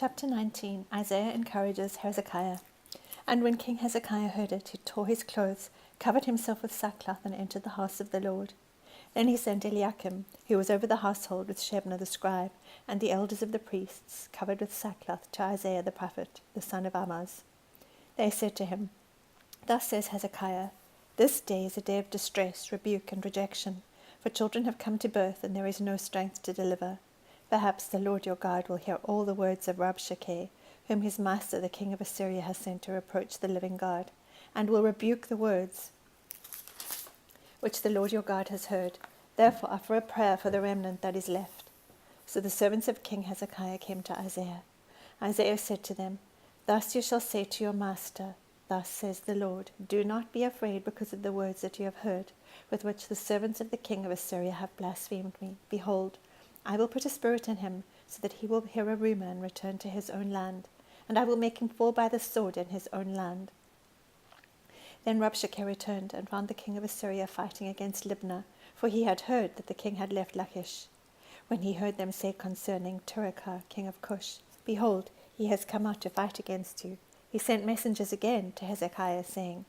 Chapter 19. Isaiah encourages Hezekiah. And when King Hezekiah heard it, he tore his clothes, covered himself with sackcloth, and entered the house of the Lord. Then he sent Eliakim, who was over the household, with Shebna the scribe, and the elders of the priests, covered with sackcloth, to Isaiah the prophet, the son of Amoz. They said to him, Thus says Hezekiah, This day is a day of distress, rebuke, and rejection, for children have come to birth, and there is no strength to deliver. Perhaps the Lord your God will hear all the words of Rabshakeh, whom his master the king of Assyria has sent to reproach the living God, and will rebuke the words which the Lord your God has heard. Therefore offer a prayer for the remnant that is left. So the servants of King Hezekiah came to Isaiah. Isaiah said to them, Thus you shall say to your master, Thus says the Lord, Do not be afraid because of the words that you have heard, with which the servants of the king of Assyria have blasphemed me. Behold, I will put a spirit in him, so that he will hear a rumour and return to his own land, and I will make him fall by the sword in his own land. Then Rabshakeh returned and found the king of Assyria fighting against Libnah, for he had heard that the king had left Lachish. When he heard them say concerning Tirachah, king of Cush, Behold, he has come out to fight against you, he sent messengers again to Hezekiah, saying,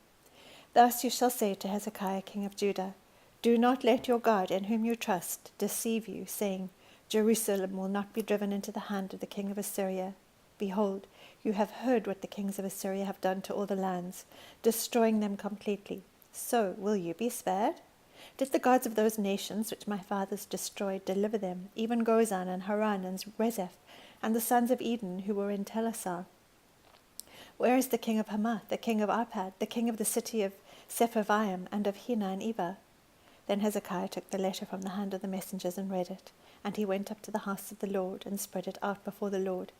Thus you shall say to Hezekiah, king of Judah, Do not let your God, in whom you trust, deceive you, saying, Jerusalem will not be driven into the hand of the king of Assyria. Behold, you have heard what the kings of Assyria have done to all the lands, destroying them completely. So will you be spared? Did the gods of those nations which my fathers destroyed deliver them, even Gozan and Haran and Rezeph, and the sons of Eden who were in Telassar? Where is the king of Hamath, the king of Arpad, the king of the city of Sepharvaim, and of Hena and Eva? Then Hezekiah took the letter from the hand of the messengers and read it, and he went up to the house of the Lord and spread it out before the Lord.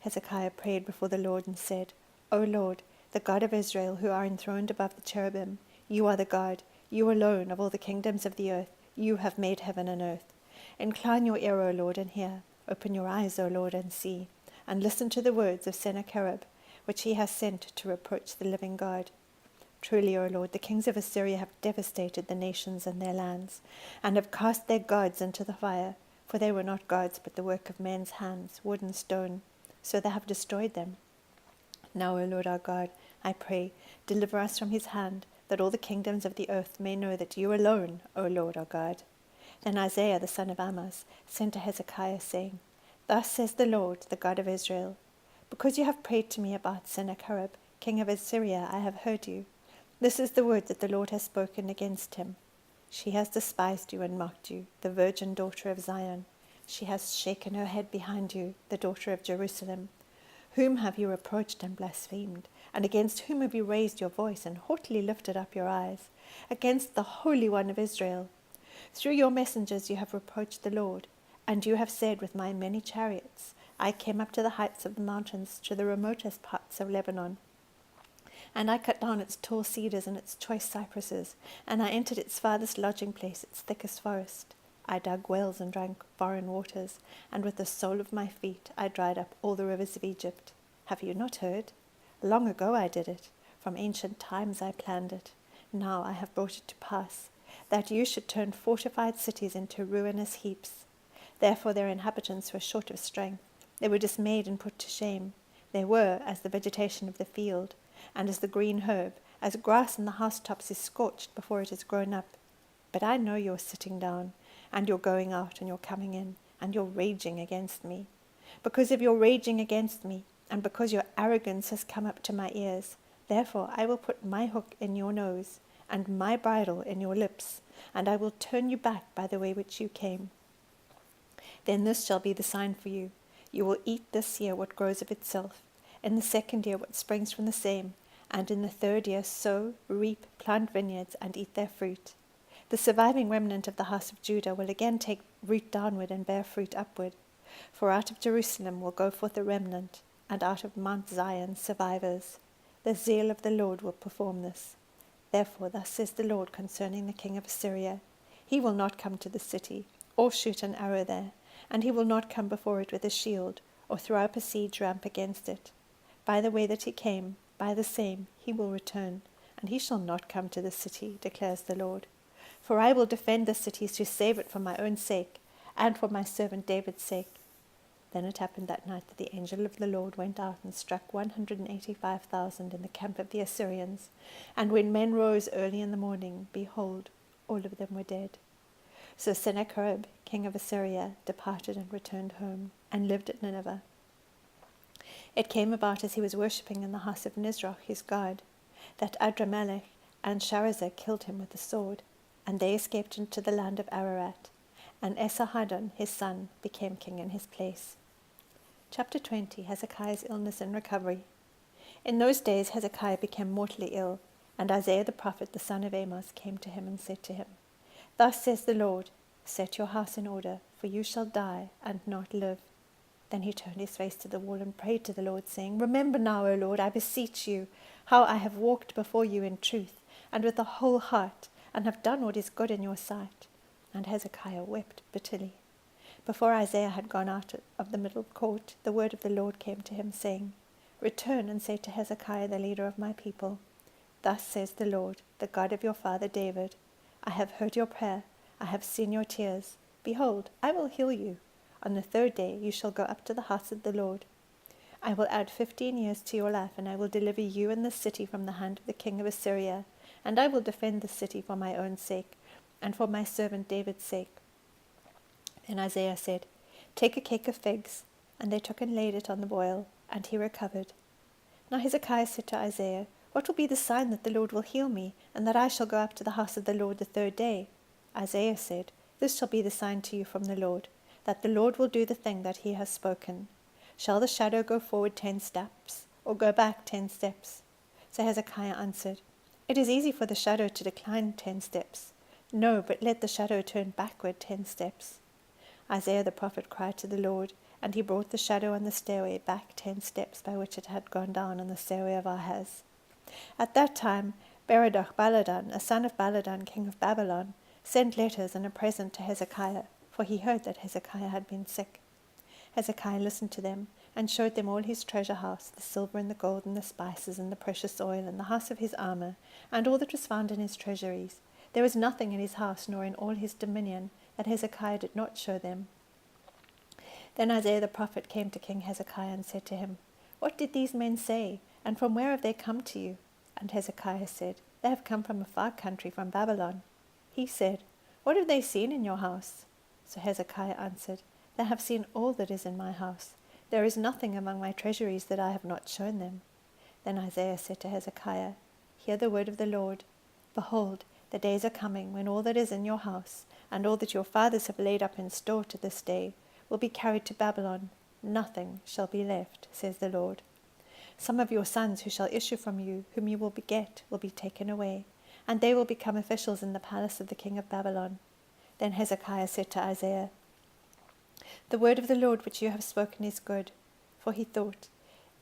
Hezekiah prayed before the Lord and said, O Lord, the God of Israel, who are enthroned above the cherubim, you are the God, you alone of all the kingdoms of the earth, you have made heaven and earth. Incline your ear, O Lord, and hear. Open your eyes, O Lord, and see, and listen to the words of Sennacherib, which he has sent to reproach the living God. Truly, O Lord, the kings of Assyria have devastated the nations and their lands, and have cast their gods into the fire, for they were not gods, but the work of men's hands, wood and stone. So they have destroyed them. Now, O Lord our God, I pray, deliver us from his hand, that all the kingdoms of the earth may know that you alone, O Lord our God. Then Isaiah the son of Amoz sent to Hezekiah, saying, Thus says the Lord, the God of Israel, Because you have prayed to me about Sennacherib, king of Assyria, I have heard you. This is the word that the Lord has spoken against him. She has despised you and mocked you, the virgin daughter of Zion. She has shaken her head behind you, the daughter of Jerusalem. Whom have you reproached and blasphemed? And against whom have you raised your voice and haughtily lifted up your eyes? Against the Holy One of Israel. Through your messengers you have reproached the Lord, and you have said with my many chariots, I came up to the heights of the mountains, to the remotest parts of Lebanon. And I cut down its tall cedars and its choice cypresses, and I entered its farthest lodging place, its thickest forest. I dug wells and drank foreign waters, and with the sole of my feet I dried up all the rivers of Egypt. Have you not heard? Long ago I did it. From ancient times I planned it. Now I have brought it to pass, that you should turn fortified cities into ruinous heaps. Therefore their inhabitants were short of strength. They were dismayed and put to shame. They were as the vegetation of the field, and as the green herb, as grass in the housetops is scorched before it is grown up. But I know your sitting down, and your going out, and your coming in, and your raging against me. Because of your raging against me, and because your arrogance has come up to my ears, therefore I will put my hook in your nose, and my bridle in your lips, and I will turn you back by the way which you came. Then this shall be the sign for you. You will eat this year what grows of itself, in the second year what springs from the same, and in the third year sow, reap, plant vineyards, and eat their fruit. The surviving remnant of the house of Judah will again take root downward and bear fruit upward. For out of Jerusalem will go forth a remnant, and out of Mount Zion survivors. The zeal of the Lord will perform this. Therefore thus says the Lord concerning the king of Assyria, He will not come to the city, or shoot an arrow there, and he will not come before it with a shield, or throw up a siege ramp against it. By the way that he came, by the same he will return, and he shall not come to the city, declares the Lord. For I will defend the cities to save it for my own sake, and for my servant David's sake. Then it happened that night that the angel of the Lord went out and struck 185,000 in the camp of the Assyrians. And when men rose early in the morning, behold, all of them were dead. So Sennacherib, king of Assyria, departed and returned home, and lived at Nineveh. It came about as he was worshipping in the house of Nisroch his god, that Adramelech and Sharezer killed him with the sword, and they escaped into the land of Ararat, and Esarhaddon his son became king in his place. Chapter 20. Hezekiah's illness and recovery. In those days Hezekiah became mortally ill, and Isaiah the prophet, the son of Amos, came to him and said to him, Thus says the Lord, set your house in order, for you shall die and not live. Then he turned his face to the wall and prayed to the Lord, saying, Remember now, O Lord, I beseech you, how I have walked before you in truth, and with a whole heart, and have done what is good in your sight. And Hezekiah wept bitterly. Before Isaiah had gone out of the middle court, the word of the Lord came to him, saying, Return and say to Hezekiah, the leader of my people, Thus says the Lord, the God of your father David, I have heard your prayer, I have seen your tears. Behold, I will heal you. On the third day you shall go up to the house of the Lord. I will add 15 years to your life, and I will deliver you and this city from the hand of the king of Assyria, and I will defend the city for my own sake, and for my servant David's sake. Then Isaiah said, Take a cake of figs. And they took and laid it on the boil, and he recovered. Now Hezekiah said to Isaiah, What will be the sign that the Lord will heal me, and that I shall go up to the house of the Lord the third day? Isaiah said, This shall be the sign to you from the Lord, that the Lord will do the thing that he has spoken. Shall the shadow go forward 10 steps, or go back 10 steps? So Hezekiah answered, It is easy for the shadow to decline 10 steps. No, but let the shadow turn backward 10 steps. Isaiah the prophet cried to the Lord, and he brought the shadow on the stairway back 10 steps by which it had gone down on the stairway of Ahaz. At that time Berodach-Baladan, a son of Baladan, king of Babylon, sent letters and a present to Hezekiah, for he heard that Hezekiah had been sick. Hezekiah listened to them, and showed them all his treasure house, the silver and the gold and the spices and the precious oil, and the house of his armour, and all that was found in his treasuries. There was nothing in his house, nor in all his dominion, that Hezekiah did not show them. Then Isaiah the prophet came to King Hezekiah and said to him, What did these men say, and from where have they come to you? And Hezekiah said, They have come from a far country, from Babylon. He said, What have they seen in your house? So Hezekiah answered, They have seen all that is in my house. There is nothing among my treasuries that I have not shown them. Then Isaiah said to Hezekiah, Hear the word of the Lord. Behold, the days are coming when all that is in your house, and all that your fathers have laid up in store to this day, will be carried to Babylon. Nothing shall be left, says the Lord. Some of your sons who shall issue from you, whom you will beget, will be taken away, and they will become officials in the palace of the king of Babylon. Then Hezekiah said to Isaiah, The word of the Lord which you have spoken is good. For he thought,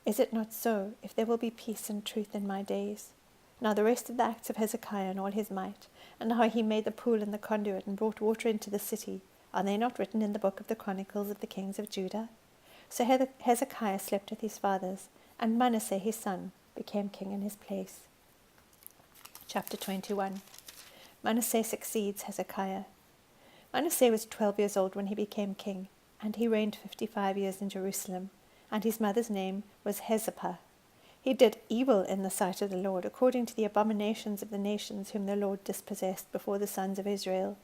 Is it not so, if there will be peace and truth in my days? Now the rest of the acts of Hezekiah and all his might, and how he made the pool and the conduit and brought water into the city, are they not written in the book of the Chronicles of the kings of Judah? So Hezekiah slept with his fathers, and Manasseh his son became king in his place. Chapter 21. Manasseh succeeds Hezekiah. Manasseh was 12 years old when he became king, and he reigned 55 years in Jerusalem, and his mother's name was Hezekiah. He did evil in the sight of the Lord, according to the abominations of the nations whom the Lord dispossessed before the sons of Israel.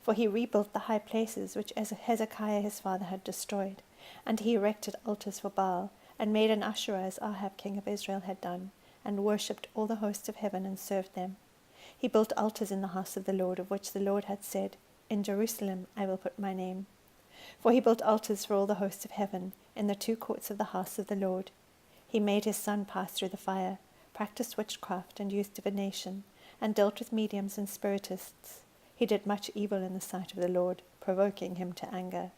For he rebuilt the high places which Hezekiah his father had destroyed, and he erected altars for Baal, and made an Asherah as Ahab king of Israel had done, and worshipped all the hosts of heaven and served them. He built altars in the house of the Lord, of which the Lord had said, In Jerusalem I will put my name. For he built altars for all the hosts of heaven, in the 2 courts of the house of the Lord. He made his son pass through the fire, practiced witchcraft and used divination, and dealt with mediums and spiritists. He did much evil in the sight of the Lord, provoking him to anger.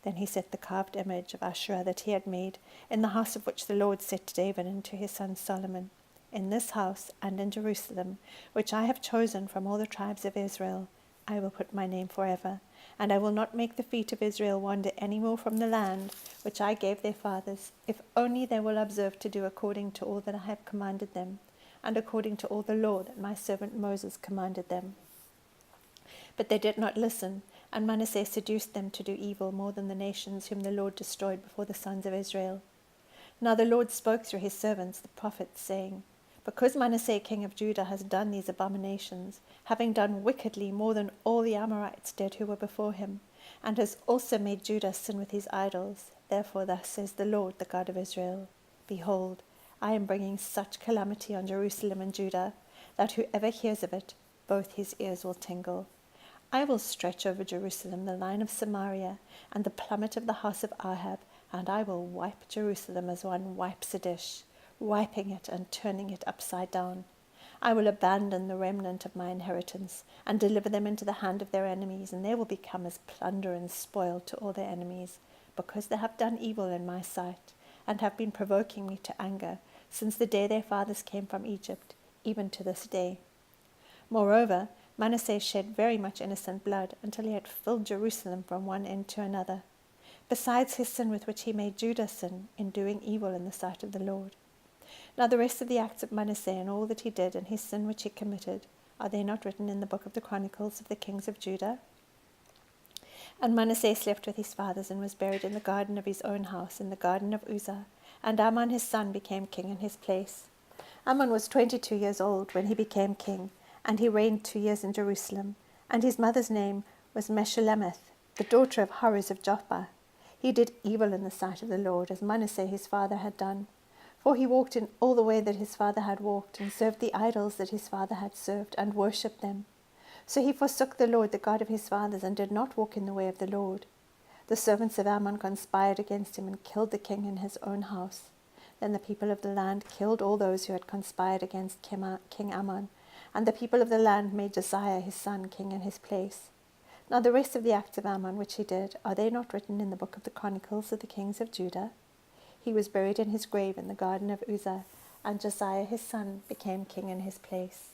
Then he set the carved image of Asherah that he had made in the house of which the Lord said to David and to his son Solomon, In this house and in Jerusalem, which I have chosen from all the tribes of Israel, I will put my name forever, and I will not make the feet of Israel wander any more from the land which I gave their fathers, if only they will observe to do according to all that I have commanded them, and according to all the law that my servant Moses commanded them. But they did not listen, And Manasseh seduced them to do evil more than the nations whom the Lord destroyed before the sons of Israel. Now the Lord spoke through his servants, the prophets, saying, Because Manasseh king of Judah has done these abominations, having done wickedly more than all the Amorites did who were before him, and has also made Judah sin with his idols, therefore thus says the Lord, the God of Israel, Behold, I am bringing such calamity on Jerusalem and Judah, that whoever hears of it, both his ears will tingle. I will stretch over Jerusalem the line of Samaria, and the plummet of the house of Ahab, and I will wipe Jerusalem as one wipes a dish, wiping it and turning it upside down. I will abandon the remnant of my inheritance, and deliver them into the hand of their enemies, and they will become as plunder and spoil to all their enemies, because they have done evil in my sight, and have been provoking me to anger, since the day their fathers came from Egypt, even to this day. Moreover, Manasseh shed very much innocent blood, until he had filled Jerusalem from one end to another, besides his sin with which he made Judah sin, in doing evil in the sight of the Lord. Now the rest of the acts of Manasseh, and all that he did, and his sin which he committed, are they not written in the book of the Chronicles of the kings of Judah? And Manasseh slept with his fathers, and was buried in the garden of his own house, in the garden of Uzzah, and Amon his son became king in his place. Amon was 22 years old when he became king, and he reigned 2 years in Jerusalem, and his mother's name was Meshullemeth, the daughter of Horuz of Jothbah. He did evil in the sight of the Lord, as Manasseh his father had done. For he walked in all the way that his father had walked, and served the idols that his father had served, and worshipped them. So he forsook the Lord, the God of his fathers, and did not walk in the way of the Lord. The servants of Ammon conspired against him, and killed the king in his own house. Then the people of the land killed all those who had conspired against King Ammon, and the people of the land made Josiah his son king in his place. Now the rest of the acts of Ammon which he did, are they not written in the book of the Chronicles of the kings of Judah? He was buried in his grave in the garden of Uzzah, and Josiah his son became king in his place.